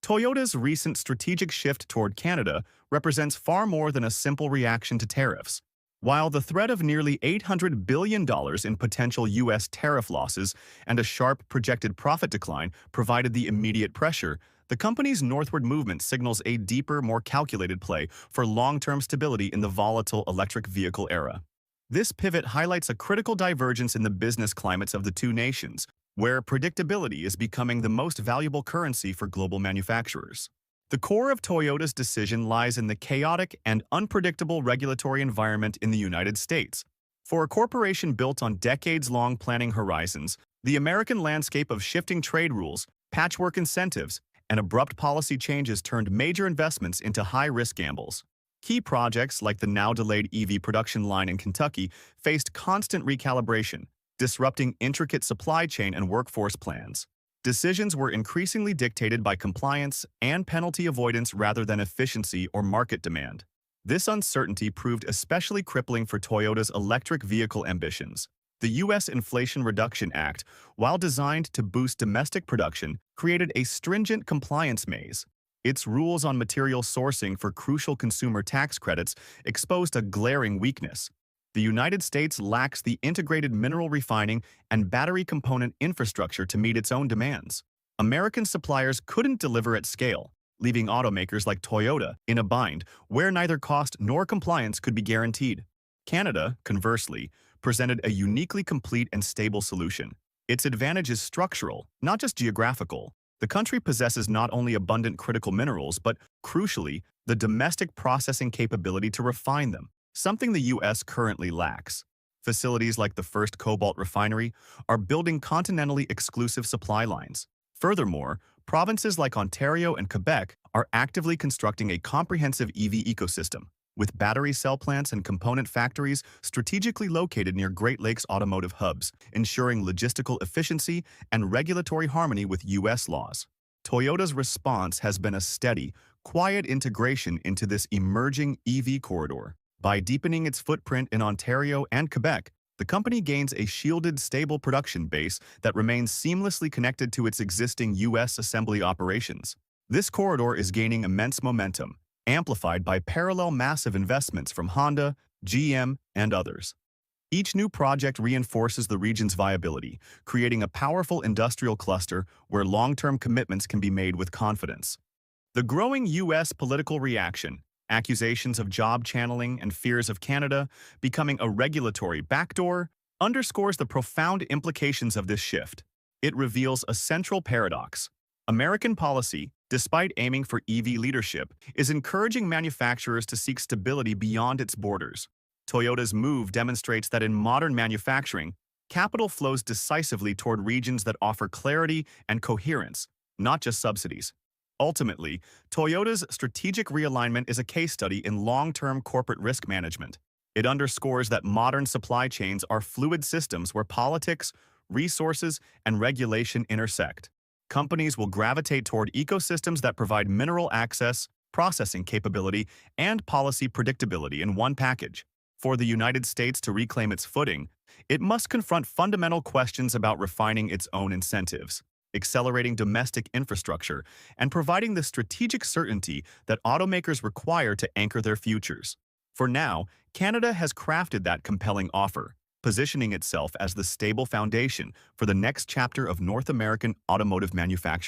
Toyota's recent strategic shift toward Canada represents far more than a simple reaction to tariffs. While the threat of nearly $800 billion in potential U.S. tariff losses and a sharp projected profit decline provided the immediate pressure, the company's northward movement signals a deeper, more calculated play for long-term stability in the volatile electric vehicle era. This pivot highlights a critical divergence in the business climates of the two nations, where predictability is becoming the most valuable currency for global manufacturers. The core of Toyota's decision lies in the chaotic and unpredictable regulatory environment in the United States. For a corporation built on decades-long planning horizons, the American landscape of shifting trade rules, patchwork incentives, and abrupt policy changes turned major investments into high-risk gambles. Key projects like the now-delayed EV production line in Kentucky faced constant recalibration, disrupting intricate supply chain and workforce plans. Decisions were increasingly dictated by compliance and penalty avoidance rather than efficiency or market demand. This uncertainty proved especially crippling for Toyota's electric vehicle ambitions. The U.S. Inflation Reduction Act, while designed to boost domestic production, created a stringent compliance maze. Its rules on material sourcing for crucial consumer tax credits exposed a glaring weakness. The United States lacks the integrated mineral refining and battery component infrastructure to meet its own demands. American suppliers couldn't deliver at scale, leaving automakers like Toyota in a bind where neither cost nor compliance could be guaranteed. Canada, conversely, presented a uniquely complete and stable solution. Its advantage is structural, not just geographical. The country possesses not only abundant critical minerals, but, crucially, the domestic processing capability to refine them, something the U.S. currently lacks. Facilities like the first cobalt refinery are building continentally exclusive supply lines. Furthermore, provinces like Ontario and Quebec are actively constructing a comprehensive EV ecosystem, with battery cell plants and component factories strategically located near Great Lakes automotive hubs, ensuring logistical efficiency and regulatory harmony with U.S. laws. Toyota's response has been a steady, quiet integration into this emerging EV corridor. By deepening its footprint in Ontario and Quebec, the company gains a shielded, stable production base that remains seamlessly connected to its existing U.S. assembly operations. This corridor is gaining immense momentum, amplified by parallel massive investments from Honda, GM, and others. Each new project reinforces the region's viability, creating a powerful industrial cluster where long-term commitments can be made with confidence. The growing U.S. political reaction, accusations of job channeling, and fears of Canada becoming a regulatory backdoor underscores the profound implications of this shift. It reveals a central paradox. American policy, despite aiming for EV leadership, is encouraging manufacturers to seek stability beyond its borders. Toyota's move demonstrates that in modern manufacturing, capital flows decisively toward regions that offer clarity and coherence, not just subsidies. Ultimately, Toyota's strategic realignment is a case study in long-term corporate risk management. It underscores that modern supply chains are fluid systems where politics, resources, and regulation intersect. Companies will gravitate toward ecosystems that provide mineral access, processing capability, and policy predictability in one package. For the United States to reclaim its footing, it must confront fundamental questions about refining its own incentives, accelerating domestic infrastructure, and providing the strategic certainty that automakers require to anchor their futures. For now, Canada has crafted that compelling offer, positioning itself as the stable foundation for the next chapter of North American automotive manufacturing.